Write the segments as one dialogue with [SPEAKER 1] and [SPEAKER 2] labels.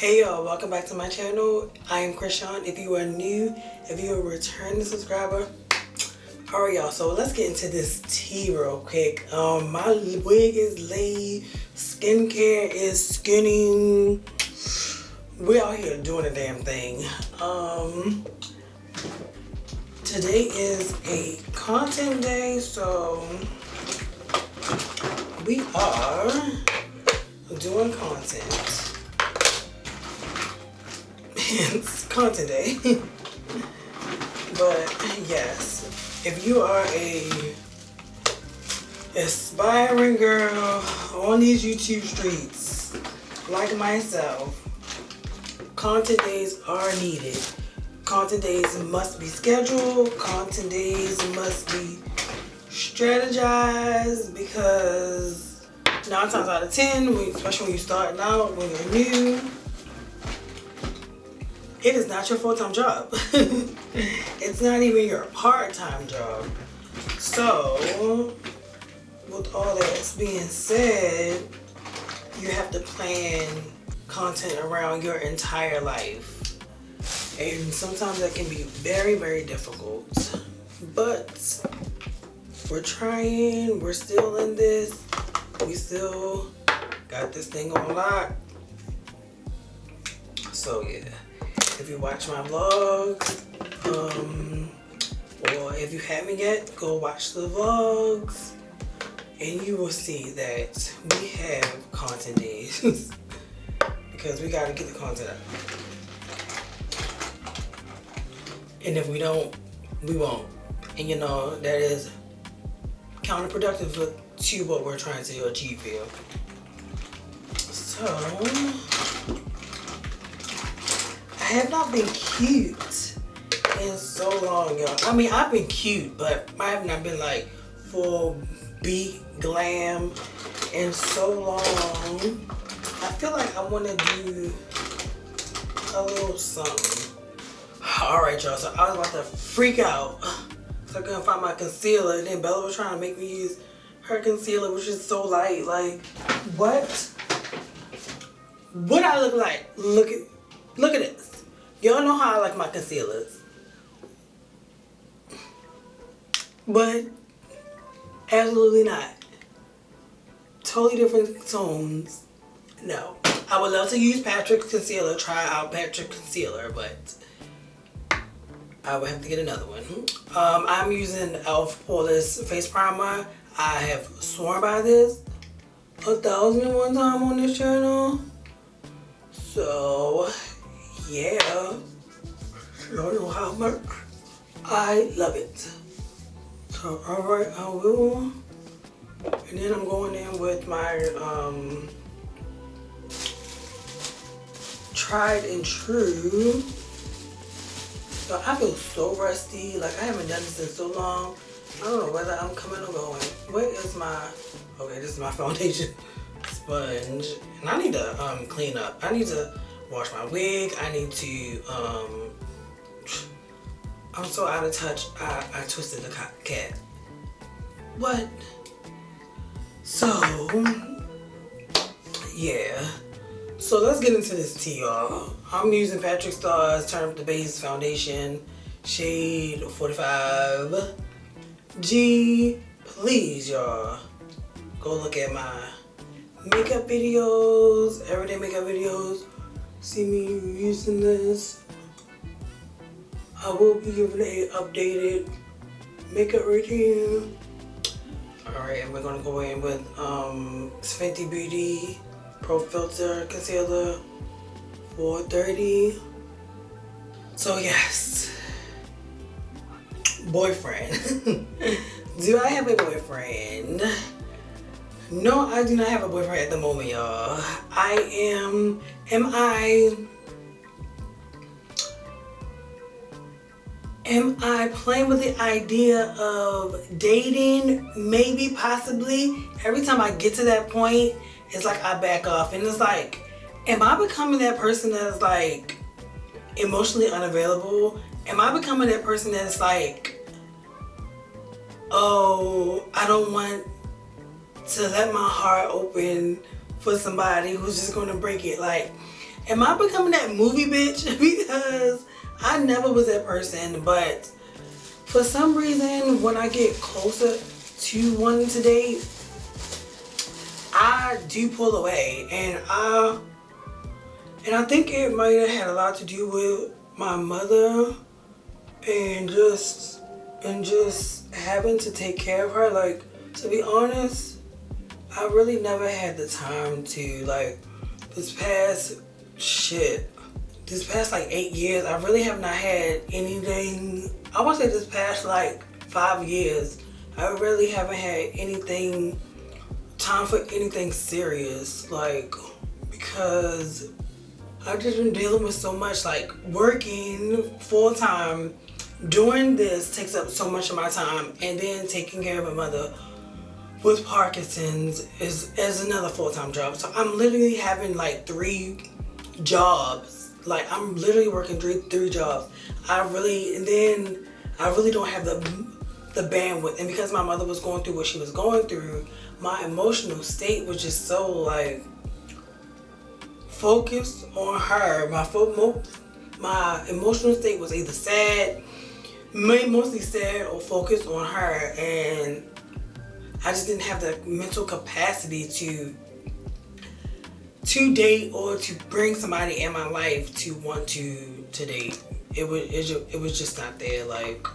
[SPEAKER 1] Hey y'all, welcome back to my channel. I am Crisean. If you are new, if you are a returning subscriber, alright y'all, so let's get into this tea real quick. My wig is laid, skincare is skinning. We out here doing a damn thing. Today is a content day, so we are doing content. It's content day. But yes, if you are a aspiring girl on these YouTube streets like myself, content days are needed. Content days must be scheduled. Content days must be strategized, because 9 times out of 10, especially when you're starting out, when you're new, it is not your full-time job. It's not even your part-time job. So, with all that being said, you have to plan content around your entire life. And sometimes that can be very, very difficult. But we're trying, we're still in this. We still got this thing on lock. So yeah. If you watch my vlogs, or if you haven't yet, go watch the vlogs, and you will see that we have content days because we gotta get the content out. And if we don't, we won't. And you know, that is counterproductive to what we're trying to achieve here. So, I have not been cute in so long, y'all. I mean, I've been cute, but I have not been like full beat glam in so long. I feel like I want to do a little something. Alright, y'all, so I was about to freak out. So I couldn't find my concealer, and then Bella was trying to make me use her concealer, which is so light. Like, what? What I look like? Look at this. Y'all know how I like my concealers. But absolutely not. Totally different tones. No. I would love to use Patrick's concealer, try out Patrick's concealer, but I would have to get another one. I'm using e.l.f. Poreless Face Primer. I have sworn by this 1,001 times on this channel. So yeah, y'all know how much I love it. So alright, I will. And then I'm going in with my tried and true. So I feel so rusty, like I haven't done this in so long. I don't know whether I'm coming or going. Where is my, okay, this is my foundation sponge. And I need to clean up. I need to wash my wig. I need to, I'm so out of touch. I twisted the cat. What? So, yeah. So let's get into this tea, y'all. I'm using Patrick Starr's Turn Up the Base Foundation, shade 45G. Please, y'all, go look at my makeup videos, everyday makeup videos. See me using this. I will be giving an updated makeup routine. Alright, and we're gonna go in with Fenty Beauty Pro Filter Concealer 430. So yes, boyfriend. Do I have a boyfriend? No, I do not have a boyfriend at the moment, y'all. Am I playing with the idea of dating? Maybe, possibly. Every time I get to that point, it's like I back off, and it's like, am I becoming that person that's like emotionally unavailable? Am I becoming that person that's like, oh, I don't want to let my heart open for somebody who's just gonna break it? Like, Am I becoming that movie bitch? Because I never was that person, but for some reason, when I get closer to wanting to date, I do pull away, and I think it might have had a lot to do with my mother and just having to take care of her. Like, to be honest, I really never had the time to, like, this past like 8 years, I really have not had anything. I would say this past like 5 years, I really haven't had time for anything serious, like, because I've just been dealing with so much, like working full time, doing this takes up so much of my time, and then taking care of my mother with Parkinson's is another full-time job. So I'm literally having like 3 jobs. Like, I'm literally working three jobs. I really don't have the bandwidth. And because my mother was going through what she was going through, my emotional state was just so like focused on her. My emotional state was either sad, mostly sad, or focused on her, and I just didn't have the mental capacity to date or to bring somebody in my life to want to date. It was just not there. Like,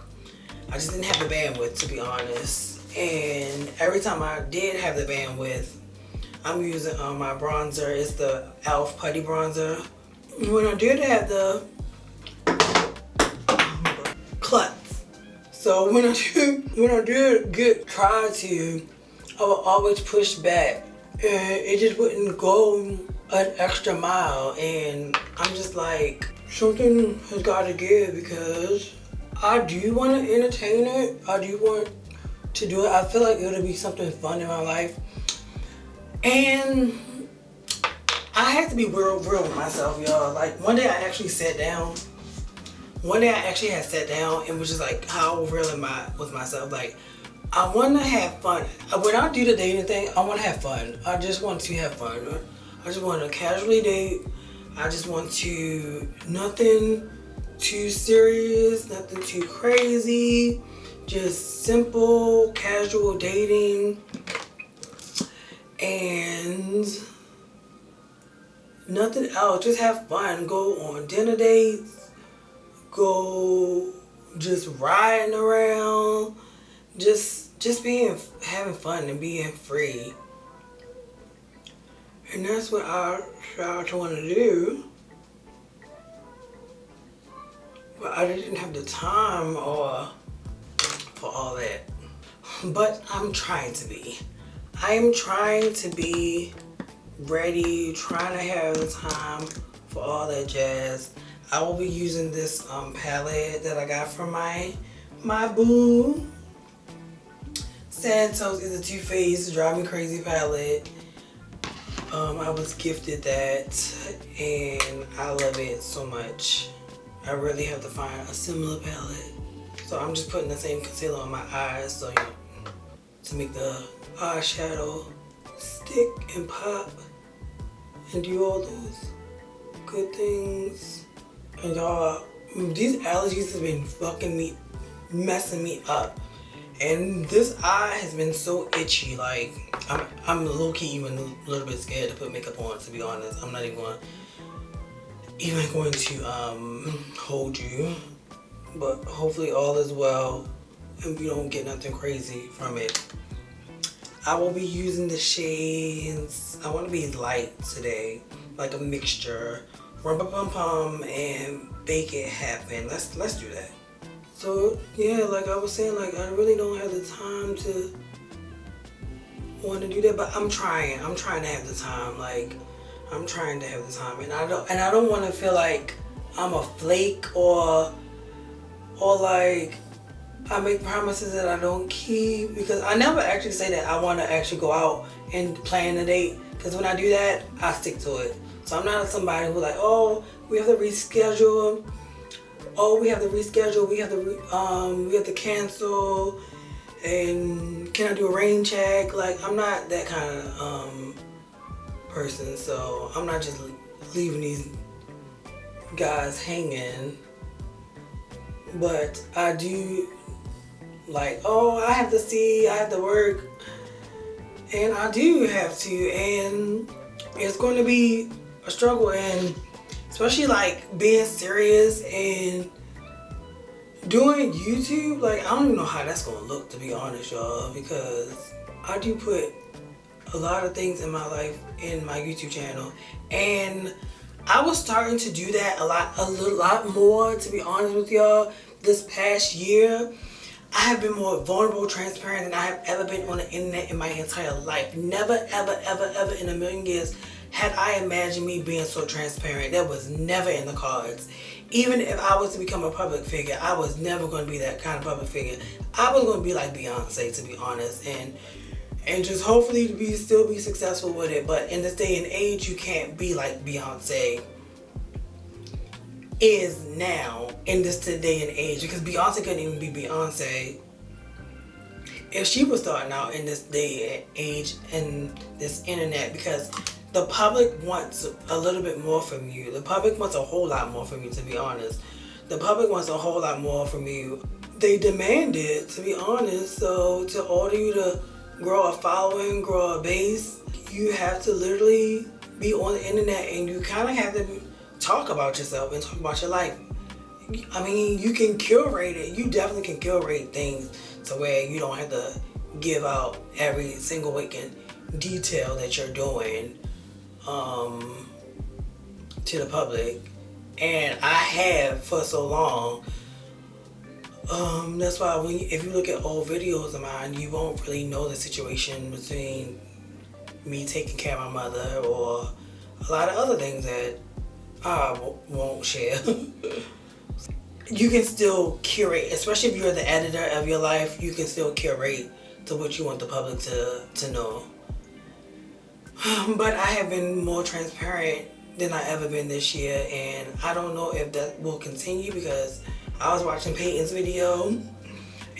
[SPEAKER 1] I just didn't have the bandwidth, to be honest. And every time I did have the bandwidth, I'm using my bronzer. It's the e.l.f. Putty Bronzer. When I did have the clutch, so when I did try to, I would always push back, and it just wouldn't go an extra mile. And I'm just like, something has got to give, because I do want to entertain it. I do want to do it. I feel like it'll be something fun in my life. And I had to be real with myself, y'all. Like, one day I actually sat down. One day I actually had sat down and was just like, how real am I with myself? Like, I want to have fun. When I do the dating thing, I want to have fun. I just want to have fun. I just want to casually date. I just want to, nothing too serious, nothing too crazy. Just simple, casual dating. And nothing else. Just have fun. Go on dinner dates. Go just riding around. Just having fun and being free. And that's what I want to do. But I didn't have the time for all that. But I'm trying to be. I am trying to be ready, trying to have the time for all that jazz. I will be using this palette that I got from my boo. Santos is a Too Faced Drive Me Crazy palette. I was gifted that, and I love it so much. I really have to find a similar palette. So I'm just putting the same concealer on my eyes, so, you know, to make the eyeshadow stick and pop and do all those good things. And y'all, these allergies have been messing me up. And this eye has been so itchy. Like, I'm low-key even a little bit scared to put makeup on, to be honest. I'm not even going to hold you. But hopefully all is well and we don't get nothing crazy from it. I will be using the shades. I want to be light today, like a mixture. Rum-pa-pum-pum and Bake It Happen. Let's do that. So yeah, like I was saying, like I really don't have the time to want to do that, but I'm trying to have the time. Like, I'm trying to have the time, and I don't want to feel like I'm a flake or like I make promises that I don't keep, because I never actually say that I want to actually go out and plan a date, because when I do that, I stick to it. So I'm not somebody who like, oh, we have to reschedule. Oh, we have to reschedule. We have to cancel. And can I do a rain check? Like, I'm not that kind of person. So I'm not just leaving these guys hanging, but I do like, oh, I have to see, I have to work, and I do have to, and it's going to be a struggle, and especially like being serious and doing YouTube. Like, I don't even know how that's gonna look, to be honest, y'all, because I do put a lot of things in my life in my YouTube channel, and I was starting to do that a lot more, to be honest with y'all. This past year, I have been more vulnerable, transparent than I have ever been on the internet in my entire life. Never, ever, ever, ever in a million years had I imagined me being so transparent. That was never in the cards. Even if I was to become a public figure, I was never going to be that kind of public figure. I was going to be like Beyonce, to be honest, and just hopefully to still be successful with it. But in this day and age, you can't be like Beyonce is now in this day and age, because Beyonce couldn't even be Beyonce if she was starting out in this day and age and this internet, because the public wants a little bit more from you. The public wants a whole lot more from you, to be honest. The public wants a whole lot more from you. They demand it, to be honest. So to order you to grow a following, grow a base, you have to literally be on the internet, and you kind of have to talk about yourself and talk about your life. I mean, you can curate it. You definitely can curate things to where you don't have to give out every single weekend detail that you're doing to the public. And I have for so long. That's why if you look at old videos of mine, you won't really know the situation between me taking care of my mother or a lot of other things that I won't share. You can still curate, especially if you're the editor of your life, you can still curate to what you want the public to know. But I have been more transparent than I ever been this year, and I don't know if that will continue, because I was watching Peyton's video, and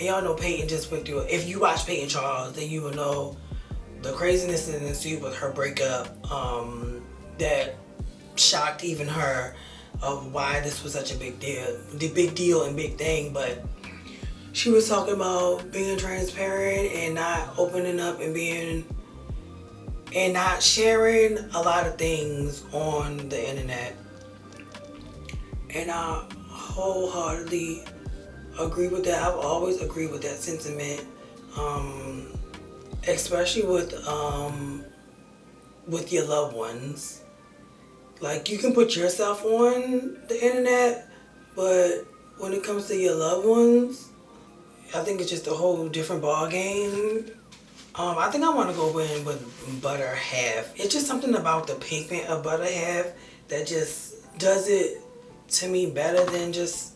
[SPEAKER 1] y'all know Peyton just went through it. If you watch Peyton Charles, then you will know the craziness that ensued with her breakup, that shocked even her, of why this was such a big deal and big thing. But she was talking about being transparent and not opening up and not sharing a lot of things on the internet. And I wholeheartedly agree with that. I've always agreed with that sentiment, especially with your loved ones. Like, you can put yourself on the internet, but when it comes to your loved ones, I think it's just a whole different ball game. I think I want to go in with Butter Half. It's just something about the pigment of Butter Half that just does it to me better than just,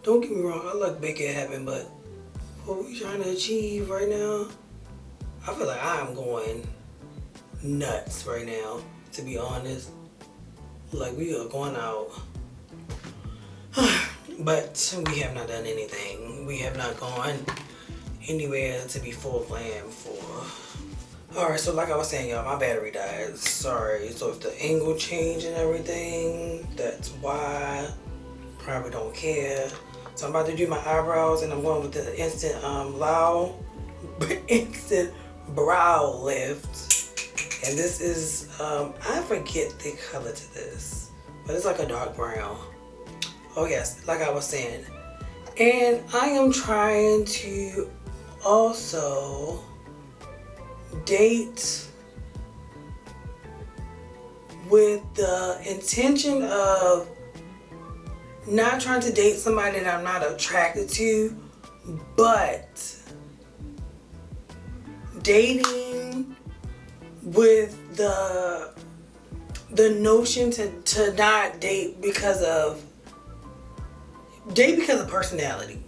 [SPEAKER 1] don't get me wrong, I like make it happen, but what we trying to achieve right now, I feel like I'm going nuts right now, to be honest. Like, we are going out, but we have not done anything. We have not gone anywhere to be full glam for. Alright, so like I was saying, y'all, my battery died. Sorry. So if the angle changed and everything, that's why. Probably don't care. So I'm about to do my eyebrows, and I'm going with the instant instant brow lift. And this is, I forget the color to this, but it's like a dark brown. Oh yes, like I was saying. And I am trying to also date with the intention of not trying to date somebody that I'm not attracted to, but dating with the notion to not date because of personality.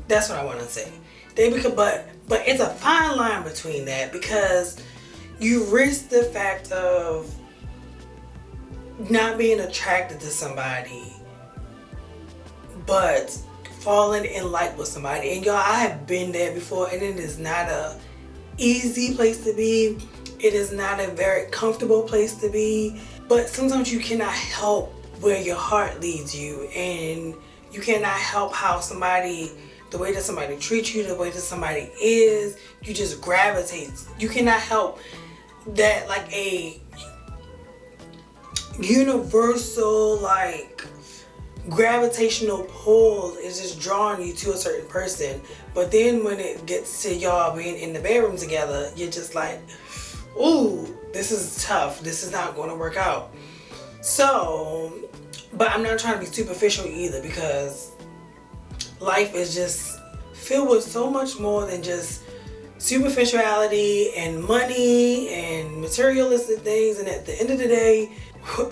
[SPEAKER 1] That's what I want to say. But it's a fine line between that, because you risk the fact of not being attracted to somebody but falling in like with somebody. And y'all, I have been there before, and it is not a easy place to be. It is not a very comfortable place to be, but sometimes you cannot help where your heart leads you, and you cannot help how somebody, the way that somebody treats you, the way that somebody is, you just gravitate. You cannot help that, like a universal, like, gravitational pull is just drawing you to a certain person. But then when it gets to y'all being in the bedroom together, you're just like, ooh, this is tough. This is not going to work out. So, but I'm not trying to be superficial either, because life is just filled with so much more than just superficiality and money and materialistic things. And at the end of the day,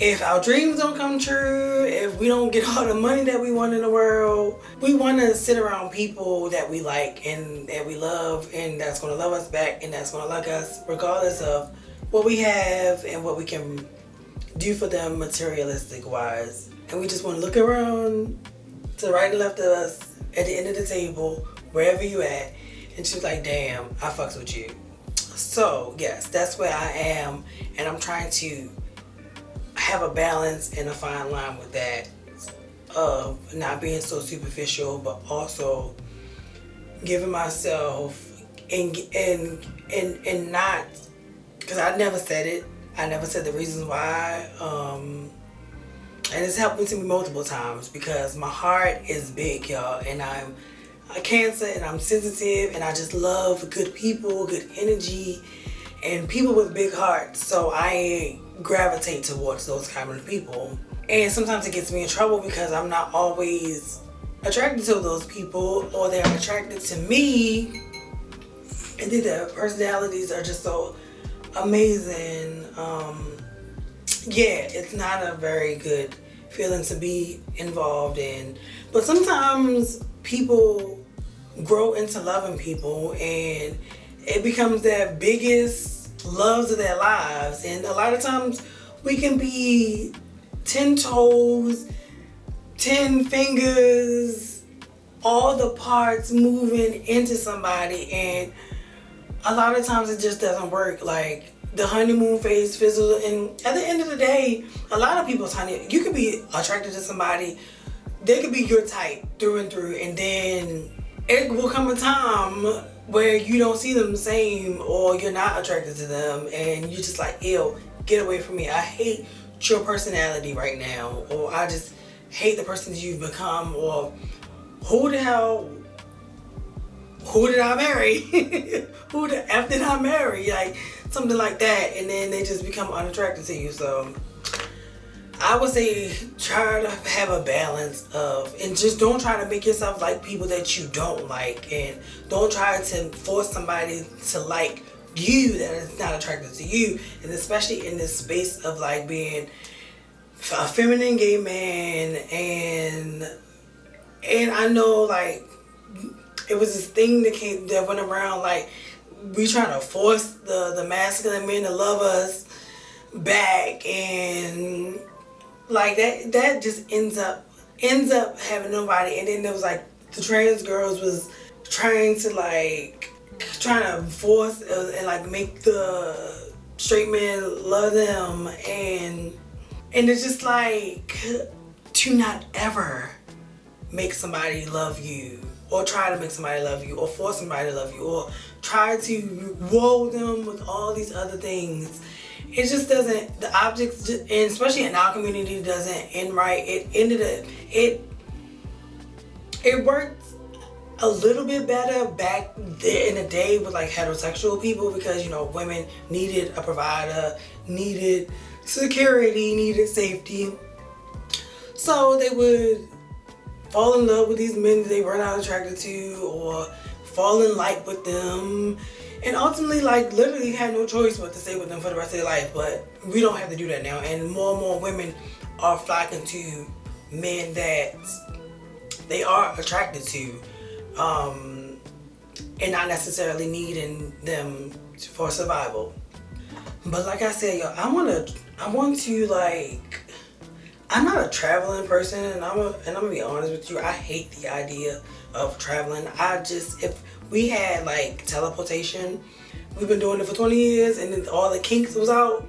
[SPEAKER 1] if our dreams don't come true, if we don't get all the money that we want in the world, we want to sit around people that we like and that we love, and that's going to love us back, and that's going to like us regardless of what we have and what we can do for them materialistic wise. And we just want to look around to the right and left of us at the end of the table, wherever you at, and she's like, damn, I fucks with you. So yes, that's where I am, and I'm trying to have a balance and a fine line with that, of not being so superficial, but also giving myself and not, because I never said it. I never said the reasons why, and it's happened to me multiple times, because my heart is big, y'all, and I'm a Cancer, and I'm sensitive, and I just love good people, good energy, and people with big hearts. So I gravitate towards those kind of people. And sometimes it gets me in trouble because I'm not always attracted to those people, or they're attracted to me, and then their personalities are just so amazing. Yeah, it's not a very good feeling to be involved in. But sometimes people grow into loving people, and it becomes their biggest loves of their lives. And a lot of times we can be 10 toes, 10 fingers, all the parts moving into somebody, and a lot of times it just doesn't work. Like, the honeymoon phase fizzles, and at the end of the day, a lot of people's you can be attracted to somebody, they could be your type through and through, and then it will come a time where you don't see them the same, or you're not attracted to them, and you're just like, ew, get away from me. I hate your personality right now, or I just hate the person that you've become, or who did I marry? Who the F did I marry? Like, something like that, and then they just become unattracted to you. So I would say try to have a balance of, and just don't try to make yourself like people that you don't like, and don't try to force somebody to like you that is not attracted to you. And especially in this space of like being a feminine gay man, and I know, like, it was this thing that went around, like, we trying to force the masculine men to love us back, and like that just ends up having nobody. And then there was like the trans girls was trying to force and like make the straight men love them, and it's just like, to not ever make somebody love you, or try to make somebody love you, or force somebody to love you, or try to woe them with all these other things. It just doesn't, the objects, and especially in our community, doesn't end right. It worked a little bit better back there in the day with like heterosexual people, because, you know, women needed a provider, needed security, needed safety. So they would fall in love with these men that they were not attracted to, or fall in like with them, and ultimately, like, literally had no choice but to stay with them for the rest of their life. But we don't have to do that now, and more women are flocking to men that they are attracted to, and not necessarily needing them for survival. But like I said, yo, I want to like, I'm not a traveling person, and I'm gonna be honest with you. I hate the idea of traveling. If we had like teleportation, we've been doing it for 20 years, and then all the kinks was out,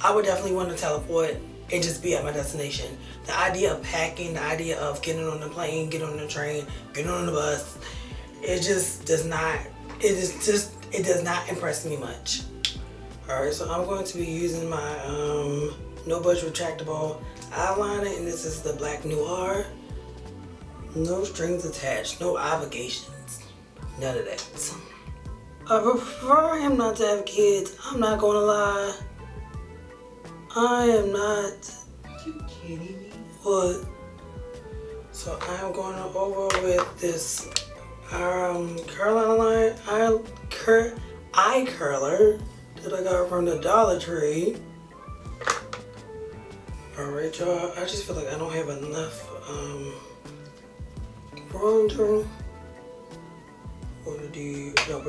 [SPEAKER 1] I would definitely want to teleport and just be at my destination. The idea of packing, the idea of getting on the plane, getting on the train, getting on the bus, it just does not, it does not impress me much. Alright, so I'm going to be using my No Budge Retractable eyeliner, and this is the Black Noir. No strings attached, no obligations, none of that. I prefer him not to have kids. I'm not gonna lie. I am not.
[SPEAKER 2] Are you kidding me?
[SPEAKER 1] What? So I'm going over with this curler line, eye curler that I got from the Dollar Tree. Alright, y'all. I just feel like I don't have enough bronzer. We're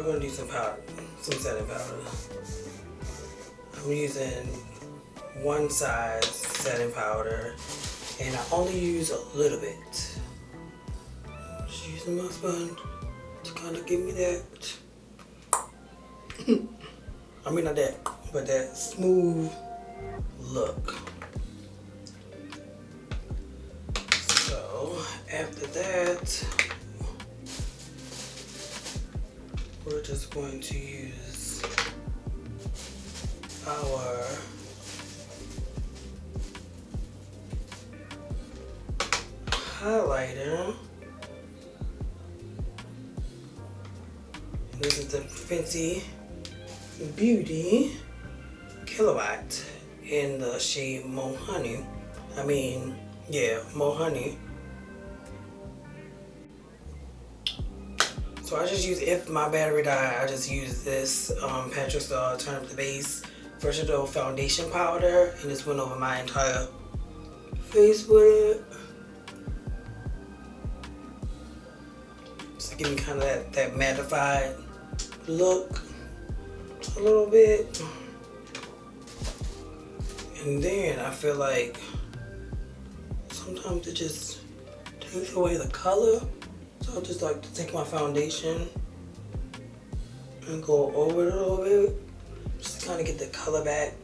[SPEAKER 1] gonna do some powder, some setting powder. I'm using one size setting powder, and I only use a little bit. Just using my sponge to kind of give me that. I mean, not that, but that smooth look. So after that, we're just going to use our highlighter. This is the Fenty Beauty Kilowatt in the shade Mo Honey. Mo Honey. So I just use, if my battery died, I just use this Patrick Star Turn Up the Base Versatile Foundation Powder, and just went over my entire face with it. Just to give me kind of that mattified look a little bit. And then I feel like sometimes it just takes away the color. So I just like to take my foundation and go over it a little bit, just to kind of get the color back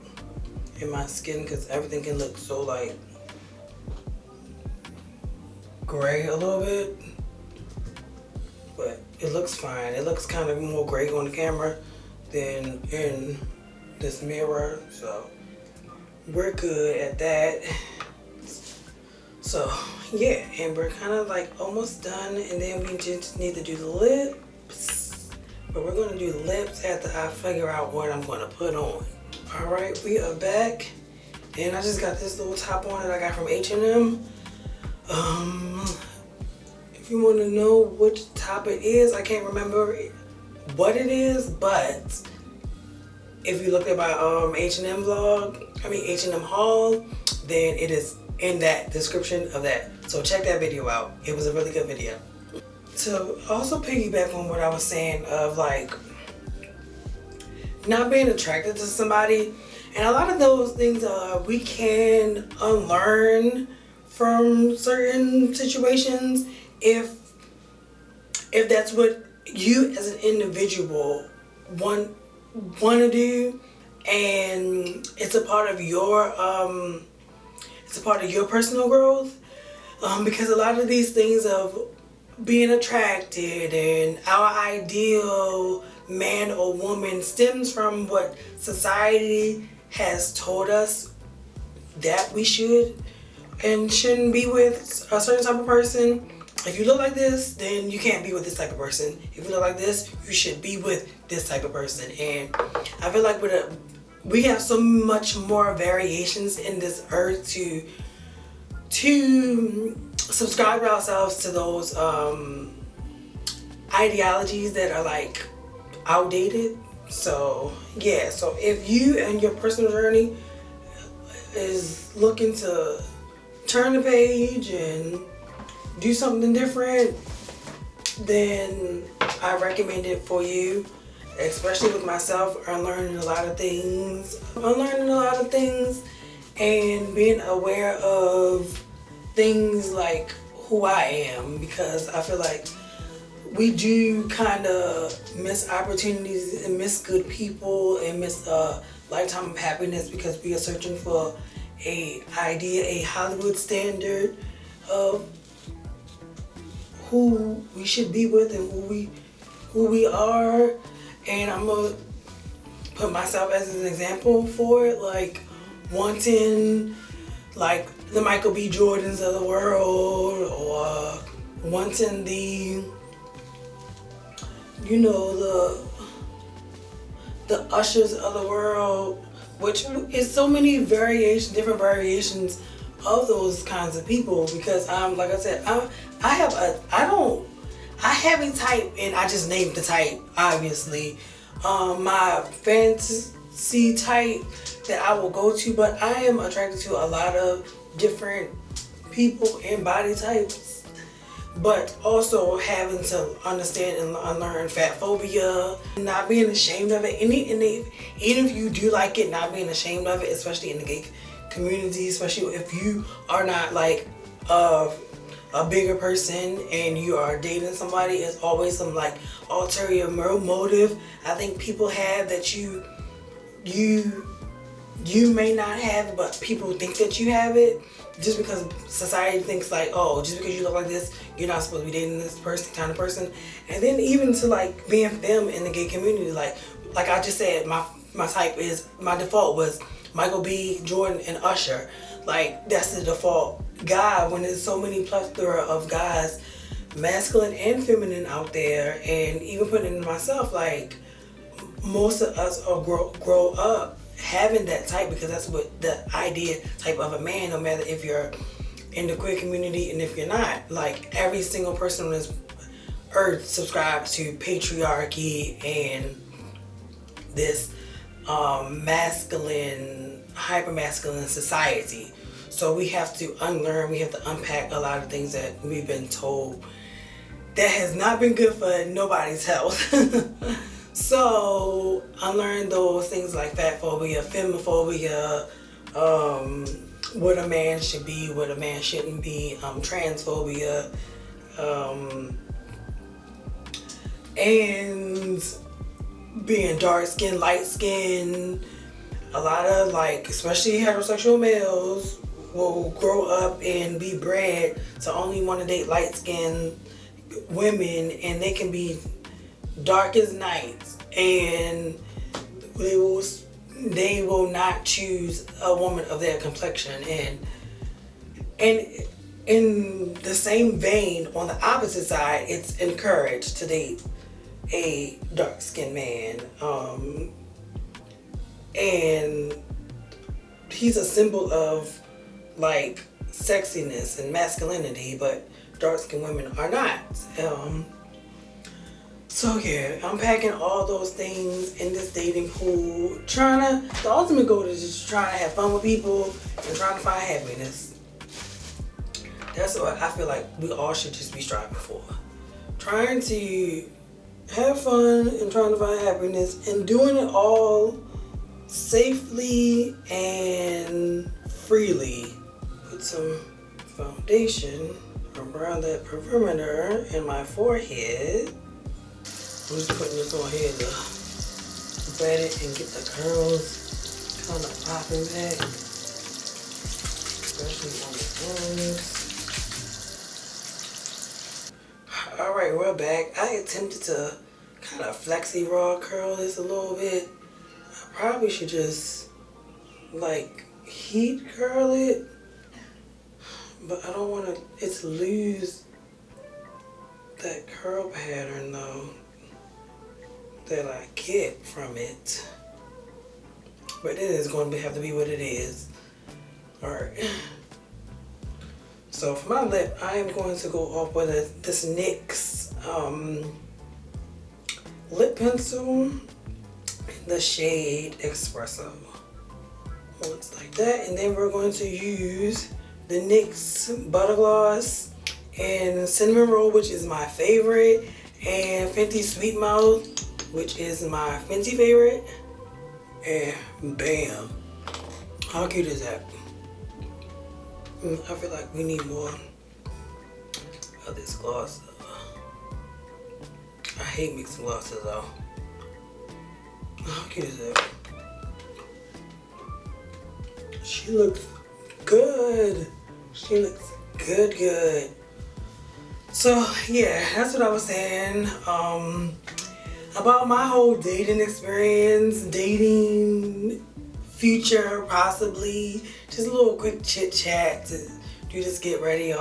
[SPEAKER 1] in my skin, because everything can look so like gray a little bit, but it looks fine. It looks kind of more gray on the camera than in this mirror, so we're good at that. So yeah, and we're kind of like almost done, and then we just need to do the lips. But we're gonna do the lips after I figure out what I'm gonna put on. All right, we are back, and I just got this little top on that I got from H&M. If you want to know which top it is, I can't remember what it is, but if you look at my H&M H&M haul, then it is in that description of that. So check that video out. It was a really good video. To also piggyback on what I was saying of like not being attracted to somebody, and a lot of those things we can unlearn from certain situations if that's what you as an individual want to do, and it's a part of your personal growth, because a lot of these things of being attracted and our ideal man or woman stems from what society has told us that we should and shouldn't be with a certain type of person. If you look like this, then you can't be with this type of person. If you look like this, you should be with this type of person. And I feel like we have so much more variations in this earth to subscribe ourselves to those ideologies that are like outdated. So yeah, so if you and your personal journey is looking to turn the page and do something different, then I recommend it for you. Especially with myself, I'm learning a lot of things. And being aware of things like who I am, because I feel like we do kind of miss opportunities and miss good people and miss a lifetime of happiness because we are searching for a idea, a Hollywood standard of who we should be with and who we are. And I'm gonna put myself as an example for it, like wanting like the Michael B. Jordans of the world, or wanting the, you know, the Ushers of the world, which is so many variations, different variations of those kinds of people. Because like I said, I have a type, and I just named the type, obviously. My fantasy type that I will go to, but I am attracted to a lot of different people and body types. But also having to understand and unlearn fat phobia, not being ashamed of it. And even if you do like it, not being ashamed of it, especially in the gay community, especially if you are not like a bigger person and you are dating somebody, it's always some like ulterior motive I think people have that you may not have, but people think that you have it, just because society thinks like, oh, just because you look like this, you're not supposed to be dating this person, kind of person. And then even to like being them in the gay community, like I just said, my type is, my default was Michael B. Jordan and Usher. Like that's the default guy, when there's so many plethora of guys, masculine and feminine out there. And even putting in myself, like most of us are grow up having that type, because that's what the idea type of a man, no matter if you're in the queer community and if you're not. Like every single person on this earth subscribes to patriarchy and this masculine, hyper masculine society. So we have to unlearn, we have to unpack a lot of things that we've been told that has not been good for nobody's health. So unlearn those things like fat phobia, femophobia, what a man should be, what a man shouldn't be, transphobia, and being dark skinned, light skinned. A lot of like, especially heterosexual males, will grow up and be bred to only want to date light skinned women, and they can be dark as night, and they will not choose a woman of their complexion. And in the same vein, on the opposite side, it's encouraged to date a dark skinned man, and he's a symbol of like sexiness and masculinity, but dark skinned women are not. So yeah, unpacking all those things in this dating pool, the ultimate goal is just trying to have fun with people and trying to find happiness. That's what I feel like we all should just be striving for. Trying to have fun and trying to find happiness, and doing it all safely and freely. Put some foundation around that perimeter in my forehead. I'm just putting this on here to wet it and get the curls kind of popping back, especially on the ends. Alright, we're back. I attempted to kind of flexi raw curl this a little bit. I probably should just like heat curl it, but I don't want it to lose that curl pattern though that I get from it. But it is going to have to be what it is. Alright. So for my lip, I am going to go off with this NYX lip pencil in the shade Espresso. Once like that, and then we're going to use the NYX Butter Gloss and Cinnamon Roll, which is my favorite, and Fenty Sweet Mouth, which is my Fenty favorite. And bam! How cute is that? I feel like we need more of this gloss. I hate mixing glosses though. How cute is that? She looks good. She looks good, good. So yeah, that's what I was saying. About my whole dating experience, dating, future possibly. Just a little quick chit chat to do this get ready.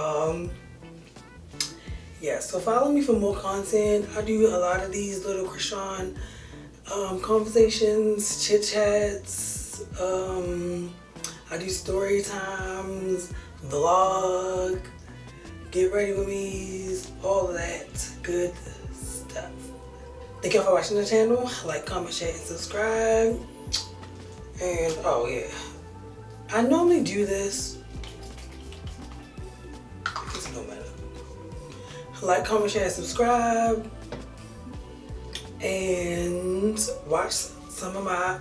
[SPEAKER 1] Yeah, so follow me for more content. I do a lot of these little Crisean conversations, chit chats. I do story times, vlog, get ready with me, all of that good stuff. Thank y'all for watching the channel. Like, comment, share, and subscribe. And oh yeah, I normally do this. It don't matter. Like, comment, share, and subscribe, and watch some of my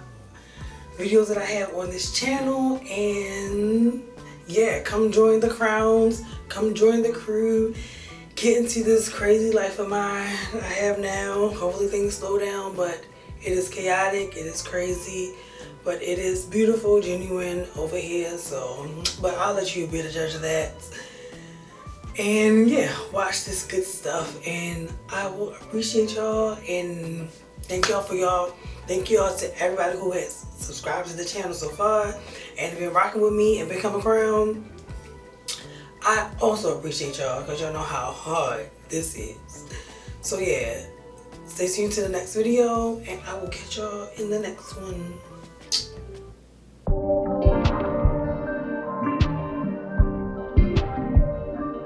[SPEAKER 1] videos that I have on this channel. And yeah, come join the crowns, come join the crew, get into this crazy life of mine I have now. Hopefully things slow down, but it is chaotic, it is crazy, but it is beautiful, genuine over here. So, but I'll let you be the judge of that. And yeah, watch this good stuff, and I will appreciate y'all, and thank y'all to everybody who has subscribed to the channel so far and been rocking with me and become a crown. I also appreciate y'all because y'all know how hard this is. So yeah, stay tuned to the next video, and I will catch y'all in the next one.